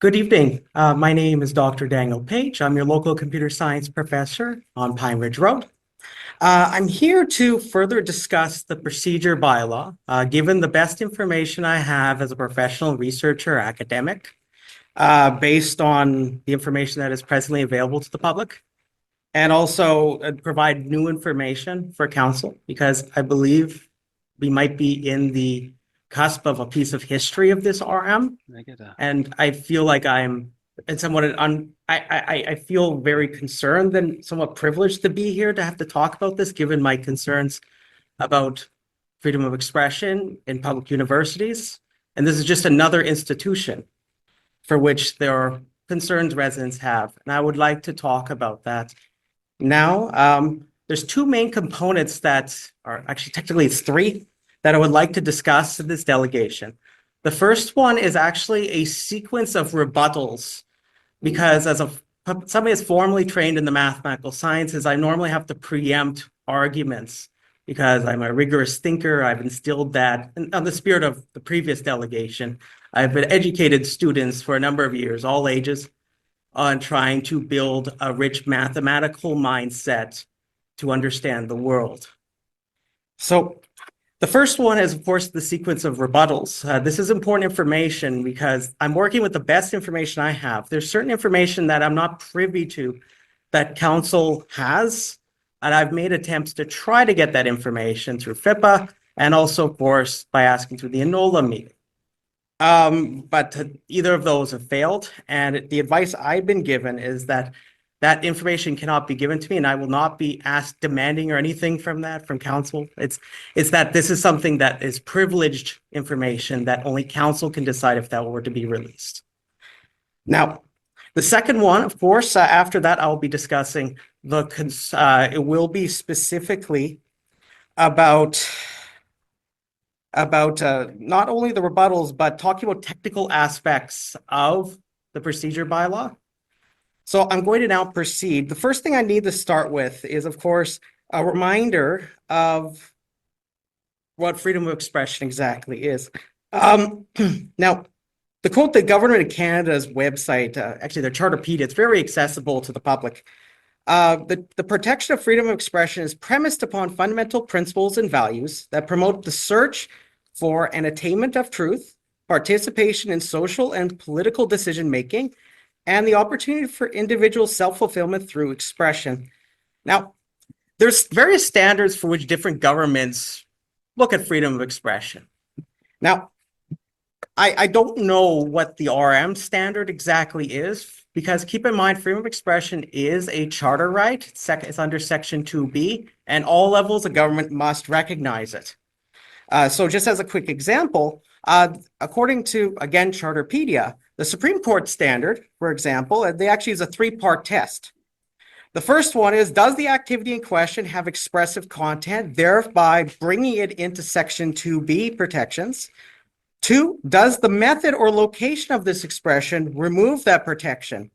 Good evening. My name is Dr. Daniel Page. I'm your local computer science professor on Pine Ridge Road. I'm here to further discuss the procedure bylaw, given the best information I have as a professional researcher or academic, based on the information that is presently available to the public, and also provide new information for council, because I believe we might be in the cusp of a piece of history of this RM. And I feel like I'm and somewhat I feel very concerned and somewhat privileged to be here to have to talk about this, given my concerns about freedom of expression in public universities. And this is just another institution for which there are concerns residents have. And I would like to talk about that now. There's two main components that are actually technically it's three that I would like to discuss in this delegation. The first one is actually a sequence of rebuttals, because as somebody is formally trained in the mathematical sciences, I normally have to preempt arguments because I'm a rigorous thinker. I've instilled that in the spirit of the previous delegation. I've been educated students for a number of years, all ages, on trying to build a rich mathematical mindset to understand the world. So the first one is, of course, the sequence of rebuttals. This is important information because I'm working with the best information I have. There's certain information that I'm not privy to that council has, and I've made attempts to try to get that information through FIPA and also, of course, by asking through the ENOLA meeting. But either of those have failed, and the advice I've been given is that that information cannot be given to me, and I will not be asked demanding or anything from council. It's that this is something that is privileged information that only council can decide if that were to be released. Now, the second one, of course, after that, I'll be discussing it will be specifically about not only the rebuttals, but talking about technical aspects of the procedure bylaw. So I'm going to now proceed. The first thing I need to start with is, of course, a reminder of what freedom of expression exactly is. Now, to quote the Government of Canada's website, actually their Charterpedia, it's very accessible to the public. The protection of freedom of expression is premised upon fundamental principles and values that promote the search for an attainment of truth, participation in social and political decision-making, and the opportunity for individual self-fulfillment through expression. Now, there's various standards for which different governments look at freedom of expression. Now, I don't know what the RM standard exactly is, because keep in mind, freedom of expression is a charter right. It's under Section 2B, and all levels of government must recognize it. So just as a quick example, according to, again, Charterpedia, the Supreme Court standard, for example, they actually use a three-part test. The first one is, does the activity in question have expressive content, thereby bringing it into Section 2B protections? Two, does the method or location of this expression remove that protection?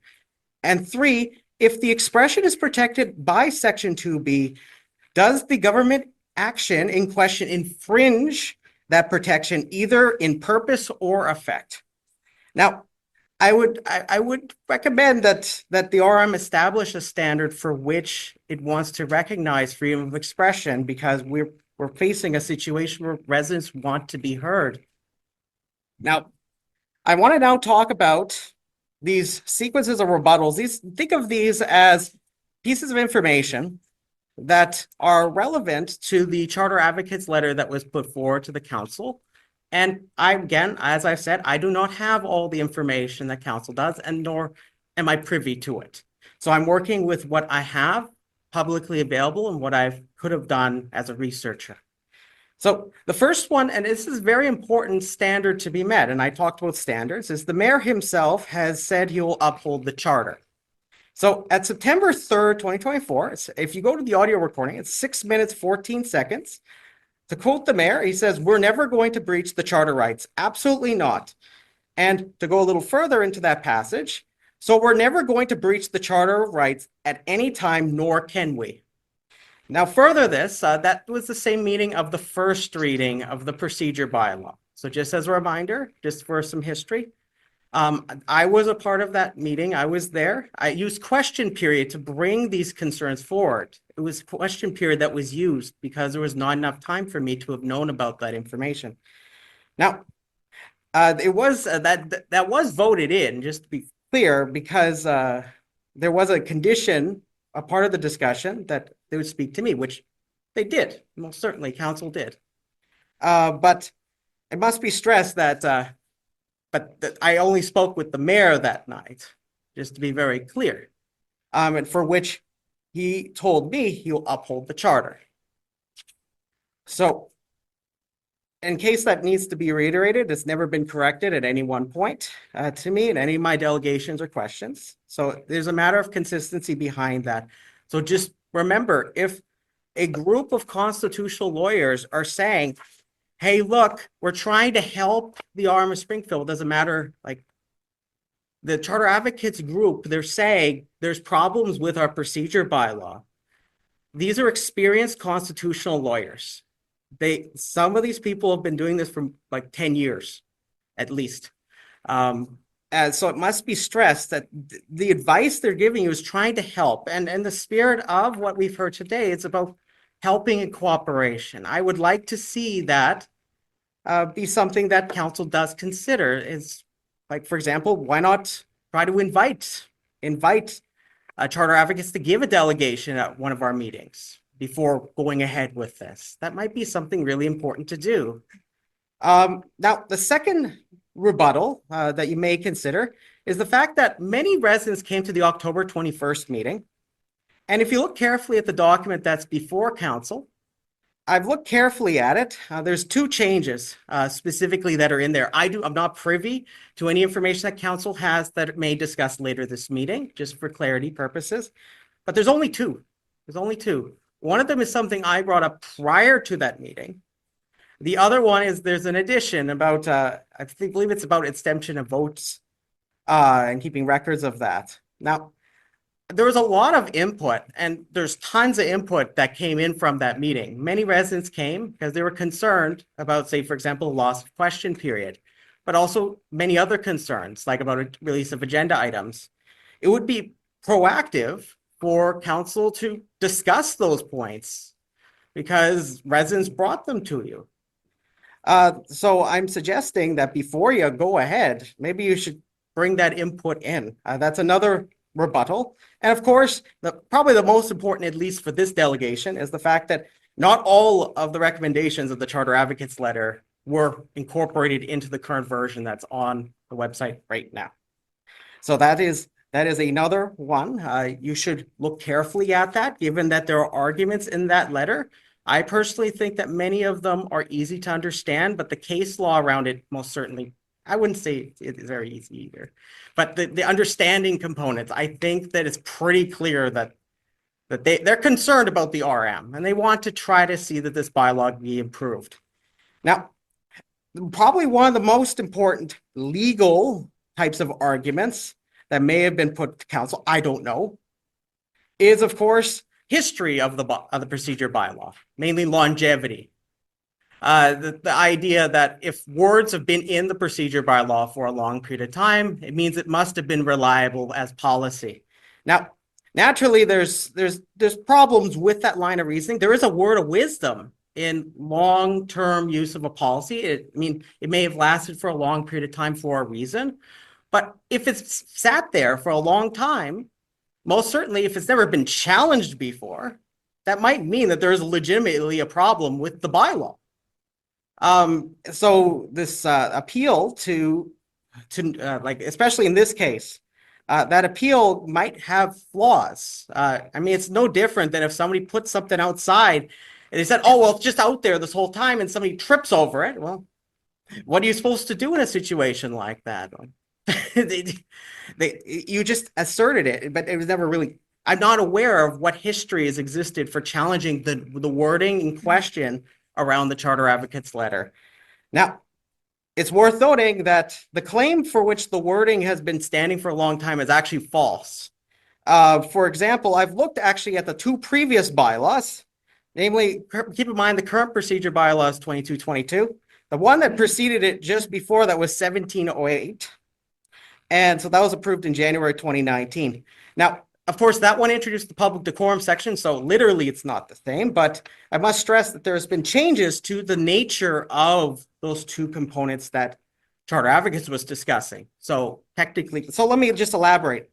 And three, if the expression is protected by Section 2B, does the government action in question infringe that protection either in purpose or effect? Now, I would recommend that the RM establish a standard for which it wants to recognize freedom of expression, because we're facing a situation where residents want to be heard. Now, I want to now talk about these sequences of rebuttals. Think of these as pieces of information that are relevant to the Charter Advocates letter that was put forward to the council. And again, as I said, I do not have all the information that council does, and nor am I privy to it. So I'm working with what I have publicly available and what I could have done as a researcher. So the first one, and this is a very important standard to be met, and I talked about standards, is the mayor himself has said he will uphold the charter. So at September 3rd, 2024, if you go to the audio recording, it's 6 minutes, 14 seconds. To quote the mayor, he says, "We're never going to breach the charter rights. Absolutely not." And to go a little further into that passage, "So we're never going to breach the charter rights at any time, nor can we." Now, further this, that was the same meaning of the first reading of the procedure bylaw. So just as a reminder, just for some history, I was a part of that meeting. I was there. I used question period to bring these concerns forward. It was question period that was used because there was not enough time for me to have known about that information. Now, it was that was voted in, just to be clear, because there was a condition, a part of the discussion that they would speak to me, which they did. Most certainly, council did. But it must be stressed that I only spoke with the mayor that night, just to be very clear, and for which he told me he'll uphold the charter. So in case that needs to be reiterated, it's never been corrected at any one point to me in any of my delegations or questions. So there's a matter of consistency behind that. So just remember, if a group of constitutional lawyers are saying, hey, look, we're trying to help the RM of Springfield, doesn't matter, like the Charter Advocates group, they're saying there's problems with our procedure bylaw. These are experienced constitutional lawyers. Some of these people have been doing this for like 10 years, at least. And so it must be stressed that the advice they're giving you is trying to help. And the spirit of what we've heard today, it's about helping and cooperation. I would like to see that be something that council does consider. Is like, for example, why not try to invite charter advocates to give a delegation at one of our meetings before going ahead with this? That might be something really important to do. Now, the second rebuttal that you may consider is the fact that many residents came to the October 21st meeting. And if you look carefully at the document that's before council, I've looked carefully at it. There's two changes specifically that are in there. I'm not privy to any information that council has that it may discuss later this meeting, just for clarity purposes. But there's only two. There's only two. One of them is something I brought up prior to that meeting. The other one is there's an addition about, I believe it's about extension of votes and keeping records of that. Now, there was a lot of input, and there's tons of input that came in from that meeting. Many residents came because they were concerned about, say, for example, loss of question period, but also many other concerns, like about a release of agenda items. It would be proactive for council to discuss those points because residents brought them to you. So I'm suggesting that before you go ahead, maybe you should bring that input in. That's another rebuttal. And of course, probably the most important, at least for this delegation, is the fact that not all of the recommendations of the Charter Advocates letter were incorporated into the current version that's on the website right now. So that is another one. You should look carefully at that, given that there are arguments in that letter. I personally think that many of them are easy to understand, but the case law around it most certainly, I wouldn't say it's very easy either. But the understanding components, I think that it's pretty clear that they're concerned about the RM and they want to try to see that this bylaw be improved. Now, probably one of the most important legal types of arguments that may have been put to council, I don't know, is of course history of the procedure bylaw, mainly longevity. The idea that if words have been in the procedure bylaw for a long period of time, it means it must have been reliable as policy. Now, naturally, there's problems with that line of reasoning. There is a word of wisdom in long-term use of a policy. It may have lasted for a long period of time for a reason, but if it's sat there for a long time, most certainly if it's never been challenged before, that might mean that there's legitimately a problem with the bylaw. So this appeal to like, especially in this case, that appeal might have flaws. It's no different than if somebody puts something outside and they said, oh, well, it's just out there this whole time and somebody trips over it. Well, what are you supposed to do in a situation like that? You just asserted it, but it was never really, I'm not aware of what history has existed for challenging the wording in question around the Charter Advocates letter. Now, it's worth noting that the claim for which the wording has been standing for a long time is actually false. For example, I've looked actually at the two previous bylaws, namely, keep in mind the current procedure bylaw is 2222. The one that preceded it just before that was 1708. And so that was approved in January 2019. Now, of course, that one introduced the public decorum section, so literally it's not the same, but I must stress that there's been changes to the nature of those two components that Charter Advocates was discussing. So technically, so let me just elaborate.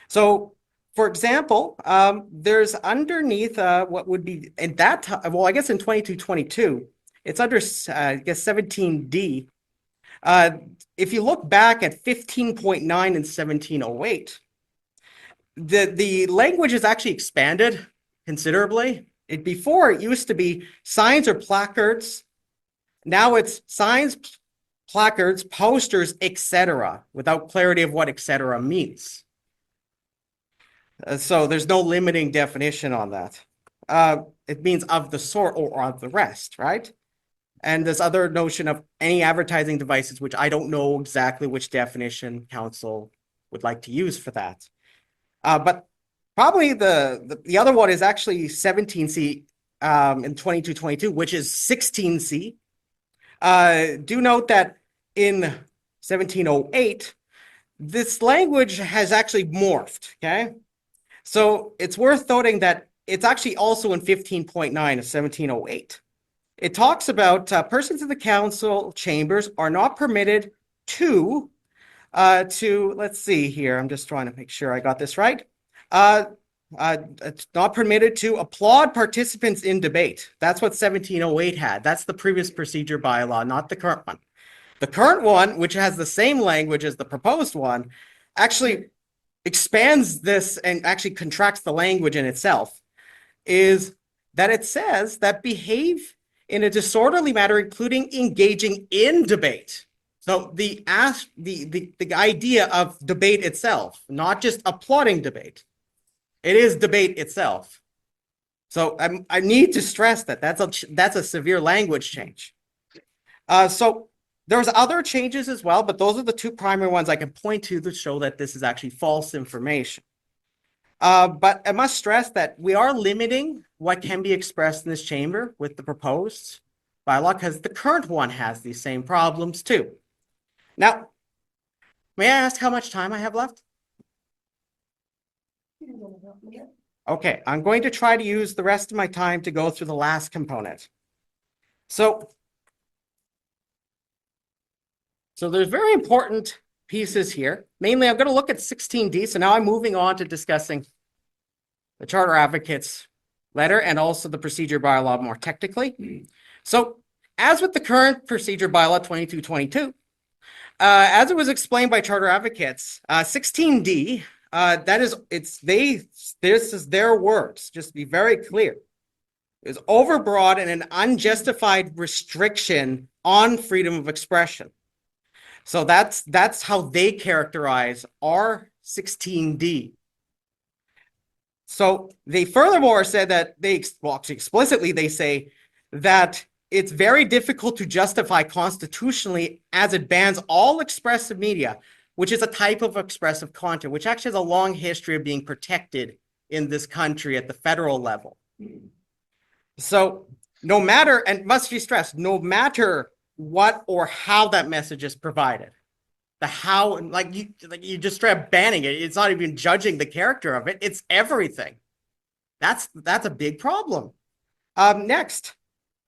So for example, there's underneath what would be in that time, well, I guess in 2222, it's under, I guess, 17D. If you look back at 15.9 in 1708, the language is actually expanded considerably. Before it used to be signs or placards. Now it's signs, placards, posters, etc., without clarity of what etc. means. So there's no limiting definition on that. It means of the sort or of the rest, right? And this other notion of any advertising devices, which I don't know exactly which definition council would like to use for that. But probably the other one is actually 17C in 2222, which is 16C. Do note that in 1708, this language has actually morphed, okay? So it's worth noting that it's actually also in 15.9 of 1708. It talks about persons in the council chambers are not permitted to, let's see here, I'm just trying to make sure I got this right. It's not permitted to applaud participants in debate. That's what 1708 had. That's the previous procedure bylaw, not the current one. The current one, which has the same language as the proposed one, actually expands this and actually contracts the language in itself, is that it says that behave in a disorderly manner, including engaging in debate. So the idea of debate itself, not just applauding debate. It is debate itself. So I need to stress that that's a severe language change. So there's other changes as well, but those are the two primary ones I can point to show that this is actually false information. But I must stress that we are limiting what can be expressed in this chamber with the proposed bylaw because the current one has these same problems too. Now, may I ask how much time I have left? Okay, I'm going to try to use the rest of my time to go through the last component. So there's very important pieces here. Mainly, I'm going to look at 16D. So now I'm moving on to discussing the Charter Advocates letter and also the procedure bylaw more technically. So as with the current procedure bylaw 2222, as it was explained by Charter Advocates, 16D, this is their words, just to be very clear, is overbroad and an unjustified restriction on freedom of expression. So that's how they characterize our 16D. So they furthermore said that explicitly they say that it's very difficult to justify constitutionally as it bans all expressive media, which is a type of expressive content, which actually has a long history of being protected in this country at the federal level. So no matter, and must be stressed, no matter what or how that message is provided, the how, like you just straight up banning it. It's not even judging the character of it. It's everything. That's a big problem. Next,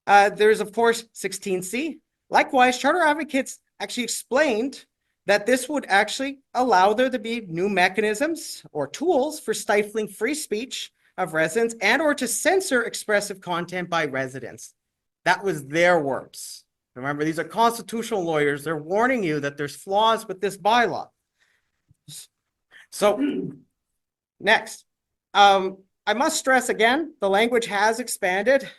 there's of course 16C. Likewise, Charter Advocates actually explained that this would actually allow there to be new mechanisms or tools for stifling free speech of residents and or to censor expressive content by residents. That was their words. Remember, these are constitutional lawyers. They're warning you that there's flaws with this bylaw. So next, I must stress again, the language has expanded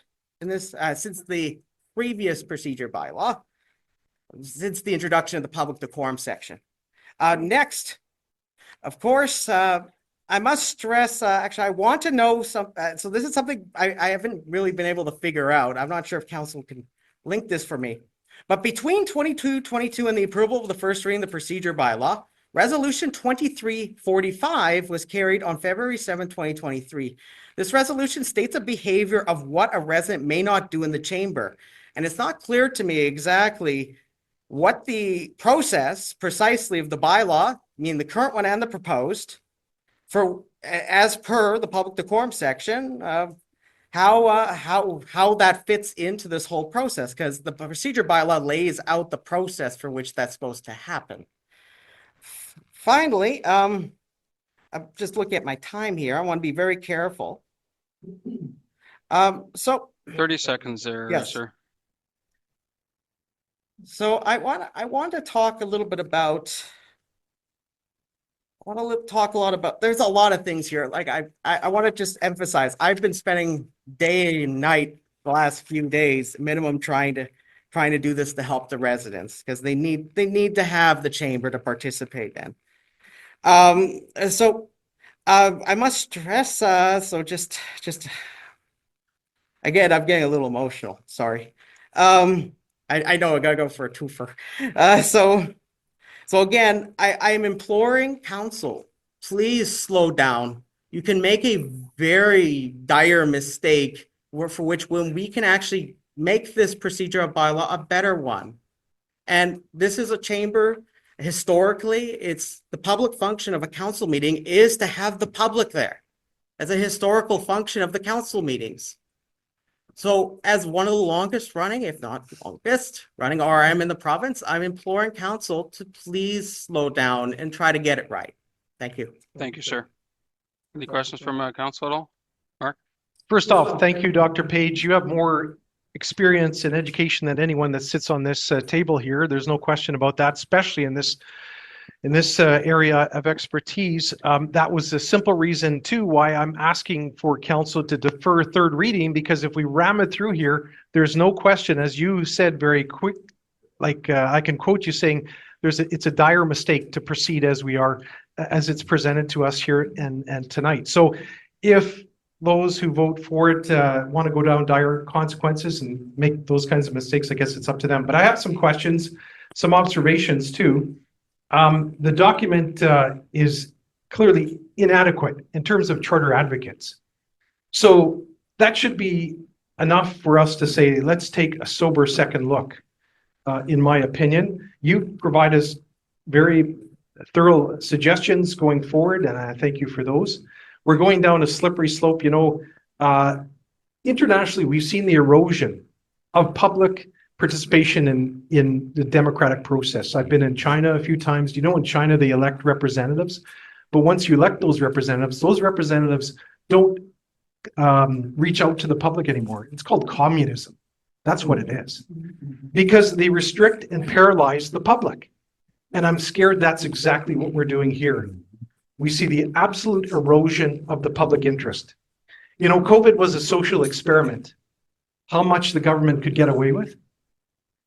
in this since the previous procedure bylaw, since the introduction of the public decorum section. Next, of course, I must stress, actually, I want to know so this is something I haven't really been able to figure out. I'm not sure if council can link this for me. But between 2222 and the approval of the first reading of the procedure bylaw, Resolution 2345 was carried on February 7, 2023. This resolution states a behavior of what a resident may not do in the chamber. And it's not clear to me exactly what the process precisely of the bylaw mean the current one and the proposed, as per the public decorum section, how that fits into this whole process, because the procedure bylaw lays out the process for which that's supposed to happen. Finally, I'm just looking at my time here. I want to be very careful. So 30 seconds there, yes. sir. So I want to talk a little bit about. I want to talk a lot about. There's a lot of things here. Like I want to just emphasize. I've been spending day and night the last few days, minimum, trying to do this to help the residents, because they need to have the chamber to participate in. So I must stress. So just again, I'm getting a little emotional. Sorry. I know I gotta go for a twofer. So again, I am imploring council, please slow down. You can make a very dire mistake for which, when we can actually make this procedural bylaw a better one. And this is a chamber. Historically, it's the public function of a council meeting is to have the public there as a historical function of the council meetings. So as one of the longest running, if not longest, running RM in the province, I'm imploring council to please slow down and try to get it right. Thank you. Thank you, sir. Any questions from council at all? Mark? First off, thank you, Dr. Page. You have more experience and education than anyone that sits on this table here. There's no question about that, especially in this area of expertise. That was a simple reason too why I'm asking for council to defer third reading, because if we ram it through here, there's no question, as you said very quick, like I can quote you saying, it's a dire mistake to proceed as we are, as it's presented to us here and tonight. So if those who vote for it want to go down dire consequences and make those kinds of mistakes, I guess it's up to them. But I have some questions, some observations too. The document is clearly inadequate in terms of charter advocates. So that should be enough for us to say, let's take a sober second look. In my opinion, you provide us very thorough suggestions going forward, and I thank you for those. We're going down a slippery slope. You know, internationally, we've seen the erosion of public participation in the democratic process. I've been in China a few times. You know, in China, they elect representatives, but once you elect those representatives don't reach out to the public anymore. It's called communism. That's what it is, because they restrict and paralyze the public. And I'm scared that's exactly what we're doing here. We see the absolute erosion of the public interest. You know, COVID was a social experiment. How much the government could get away with?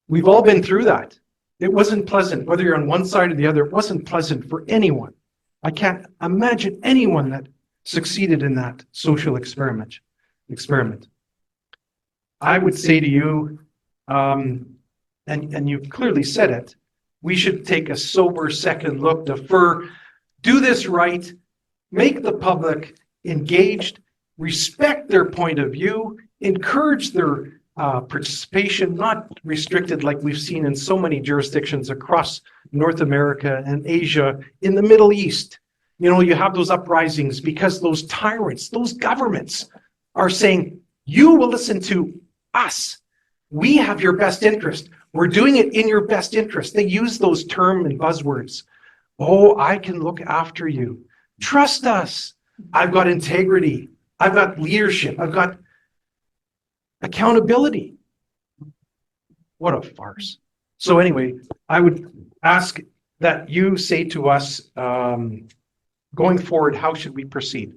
We've all been through that. It wasn't pleasant, whether you're on one side or the other. It wasn't pleasant for anyone. I can't imagine anyone that succeeded in that social experiment. I would say to you, and you've clearly said it, we should take a sober second look, defer, do this right, make the public engaged, respect their point of view, encourage their participation, not restricted like we've seen in so many jurisdictions across North America and Asia, in the Middle East. You know, you have those uprisings because those tyrants, those governments are saying, you will listen to us. We have your best interest. We're doing it in your best interest. They use those terms and buzzwords. Oh, I can look after you. Trust us. I've got integrity. I've got leadership. I've got accountability. What a farce. So anyway, I would ask that you say to us, going forward, how should we proceed?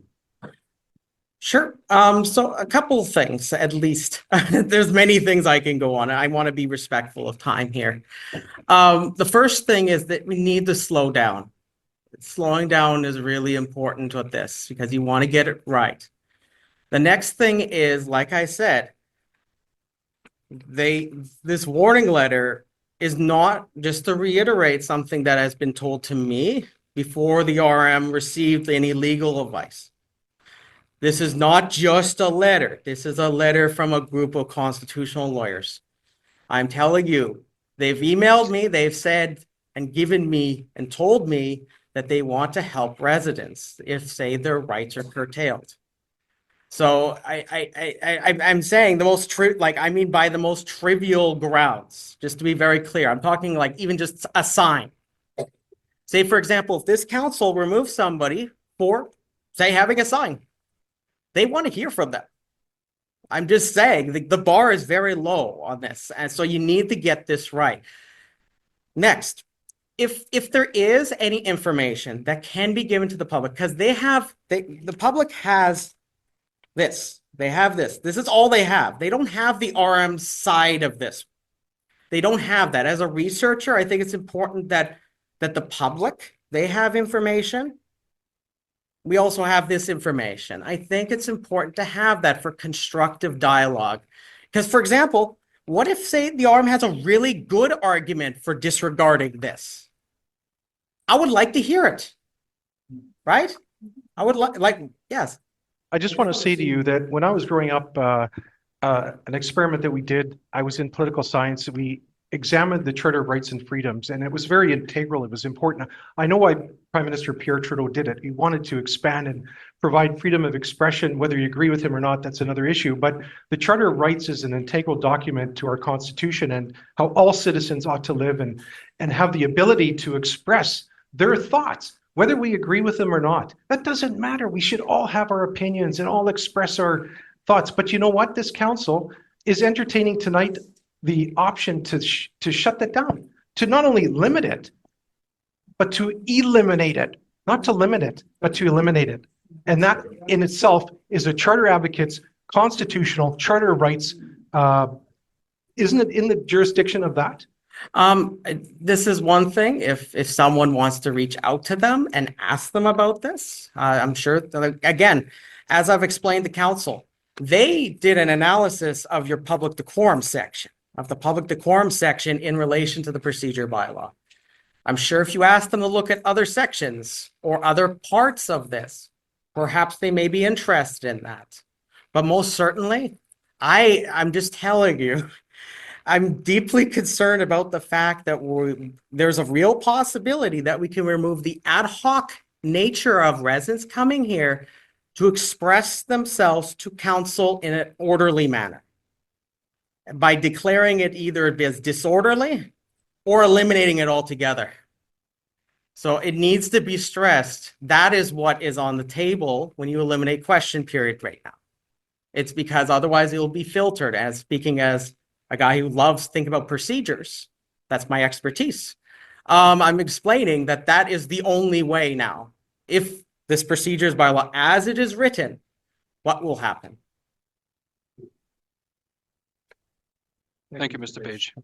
Sure. So a couple of things, at least. There's many things I can go on. I want to be respectful of time here. The first thing is that we need to slow down. Slowing down is really important with this because you want to get it right. The next thing is, like I said, this warning letter is not just to reiterate something that has been told to me before the RM received any legal advice. This is not just a letter. This is a letter from a group of constitutional lawyers. I'm telling you, they've emailed me, they've said and given me and told me that they want to help residents if, say, their rights are curtailed. So I'm saying the most I mean by the most trivial grounds, just to be very clear. I'm talking like even just a sign. Say, for example, if this council removes somebody for, say, having a sign, they want to hear from them. I'm just saying the bar is very low on this. And so you need to get this right. Next, if there is any information that can be given to the public, because the public has this, they have this. This is all they have. They don't have the RM side of this. They don't have that. As a researcher, I think it's important that the public, they have information. We also have this information. I think it's important to have that for constructive dialogue. Because, for example, what if, say, the RM has a really good argument for disregarding this? I would like to hear it, right? I would yes. I just want to say to you that when I was growing up, an experiment that we did, I was in political science. We examined the Charter of Rights and Freedoms, and it was very integral. It was important. I know why Prime Minister Pierre Trudeau did it. He wanted to expand and provide freedom of expression. Whether you agree with him or not, that's another issue. But the Charter of Rights is an integral document to our Constitution and how all citizens ought to live and have the ability to express their thoughts. Whether we agree with them or not, that doesn't matter. We should all have our opinions and all express our thoughts. But you know what? This council is entertaining tonight the option to shut that down, to not only limit it, but to eliminate it. Not to limit it, but to eliminate it. And that in itself is a charter advocate's constitutional charter of rights. Isn't it in the jurisdiction of that? This is one thing. If someone wants to reach out to them and ask them about this, I'm sure, again, as I've explained to council, they did an analysis of your public decorum section, in relation to the procedure bylaw. I'm sure if you ask them to look at other sections or other parts of this, perhaps they may be interested in that. But most certainly, I'm just telling you, I'm deeply concerned about the fact that there's a real possibility that we can remove the ad hoc nature of residents coming here to express themselves to council in an orderly manner by declaring it either as disorderly or eliminating it altogether. So it needs to be stressed. That is what is on the table when you eliminate question period right now. It's because otherwise it will be filtered. As speaking as a guy who loves thinking about procedures, that's my expertise. I'm explaining that is the only way now. If this procedures bylaw, as it is written, what will happen? Thank you, Mr. Page.